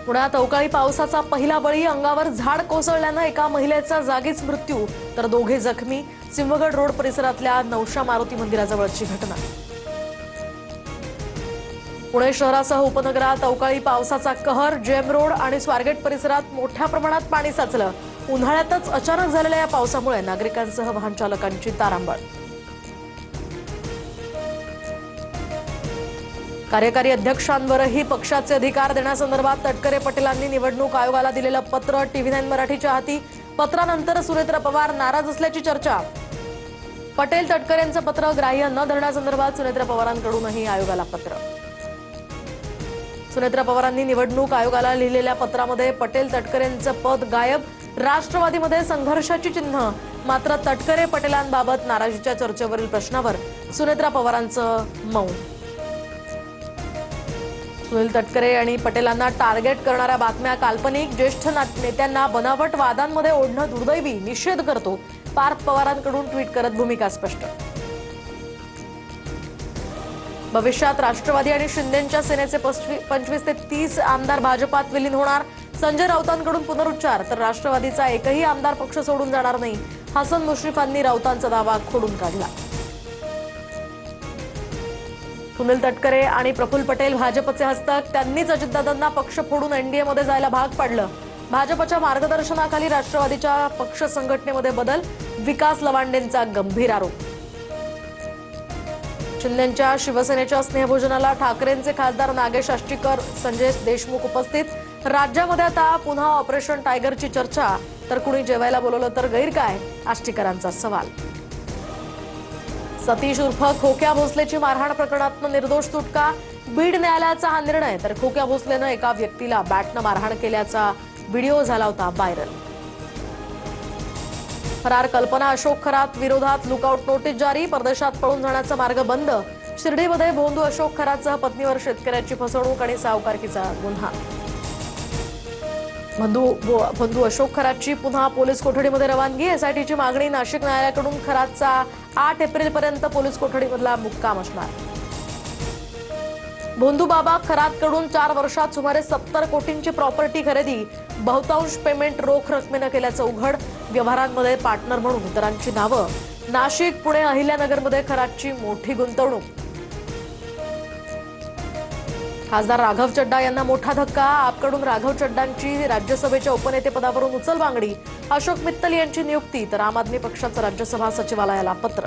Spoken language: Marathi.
पुण्यात अवकाळी पावसाचा पहिला बळी, अंगावर झाड कोसळल्यानं एका महिलेचा जागीच मृत्यू तर दोघे जखमी. सिंहगड रोड परिसरातल्या नवशा मारुती मंदिराजवळची घटना. पुणे शहरासह उपनगरात अवकाळी पावसाचा कहर. जेम रोड आणि स्वारगेट परिसरात मोठ्या प्रमाणात पाणी साचलं. उन्हाळ्यातच अचानक झालेल्या या पावसामुळे नागरिकांसह वाहन चालकांची तारांबळ. कार्यकारी अध्यक्षांवरही पक्षाचे अधिकार देण्यासंदर्भात तटकरे पटेलांनी निवडणूक आयोगाला दिलेलं पत्र. TV9 मराठीच्या हाती. पत्रानंतर सुनेत्रा पवार नाराज असल्याची चर्चा. पटेल तटकरेंचं पत्र ग्राह्य न धरण्यासंदर्भात सुनेत्रा पवारांकडूनही आयोगाला पत्र. सुनेत्रा पवारांनी निवडणूक आयोगाला लिहिलेल्या पत्रामध्ये पटेल तटकरेंचं पद गायब, राष्ट्रवादीमध्ये संघर्षाची चिन्ह. मात्र तटकरे पटेलांबाबत नाराजीच्या चर्चेवरील प्रश्नावर सुनेत्रा पवारांचं मौन. सुनील तटकरे आणि पटेलांना टार्गेट करणाऱ्या बातम्या काल्पनिक. ज्येष्ठ नेत्यांना बनावट वादांमध्ये ओढणं दुर्दैवी, निषेध करतो. पार्थ पवारांकडून ट्विट करत भूमिका स्पष्ट. भविष्यात राष्ट्रवादी आणि शिंदेंच्या सेनेचे 25 ते 30 आमदार भाजपात विलीन होणार. संजय राऊतांकडून पुनरुच्चार. तर राष्ट्रवादीचा एकही आमदार पक्ष सोडून जाणार नाही. हसन मुश्रीफांनी राऊतांचा दावा खोडून काढला. सुनील तटकरे आणि प्रफुल्ल पटेल भाजपचे हस्तक. त्यांनीच अजितदादांना पक्ष फोडून एनडीएमध्ये जायला भाग पाडलं. भाजपच्या मार्गदर्शनाखाली राष्ट्रवादीच्या पक्ष संघटनेमध्ये बदल. विकास लवांडेंचा गंभीर आरोप. शिंदेंच्या शिवसेनेच्या स्नेहभोजनाला ठाकरेंचे खासदार नागेश आष्टीकर, संजय देशमुख उपस्थित. राज्यामध्ये आता पुन्हा ऑपरेशन टायगरची चर्चा. तर कुणी जेवायला बोलवलं तर गैर काय, आष्टीकरांचा सवाल. सतीश उर्फ खोक्या भोसलेची मारहाण प्रकरणातून निर्दोष सुटका. बीड न्यायालयाचा हा निर्णय. तर खोक्या भोसलेनं एका व्यक्तीला बॅटनं मारहाण केल्याचा व्हिडिओ झाला होता व्हायरल. फरार कल्पना अशोक खरात विरोधात लुकआउट नोटीस जारी. परदेशात पळून जाण्याचा मार्ग बंद. शिर्डीमध्ये भोंदू अशोक खरातसह पत्नीवर शेतकऱ्याची फसवणूक आणि सावकारकीचा गुन्हा. भोंदू अशोक खरातची पुन्हा पोलीस कोठडीमध्ये रवानगी. एसआयटीची मागणी. नाशिक न्यायालयाकडून खरातचा 8 एप्रिलपर्यंत पोलीस कोठडीमधला मुक्काम असणार. भोंदू बाबा खरातकडून 4 वर्षात सुमारे 70 कोटींची प्रॉपर्टी खरेदी. बहुतांश पेमेंट रोख रकमेनं केल्याचं उघड. व्यवहारांमध्ये पार्टनर म्हणून इतरांची नावं. नाशिक, पुणे, अहिल्यानगरमध्ये खरातची मोठी गुंतवणूक. खासदार राघव चड्डा यांना मोठा धक्का. आपकडून राघव चड्डांची राज्यसभेच्या उपनेतेपदावरून उचलबांगडी. अशोक मित्तल यांची नियुक्ती. तर आम आदमी पक्षाचं राज्यसभा सचिवालयाला पत्र.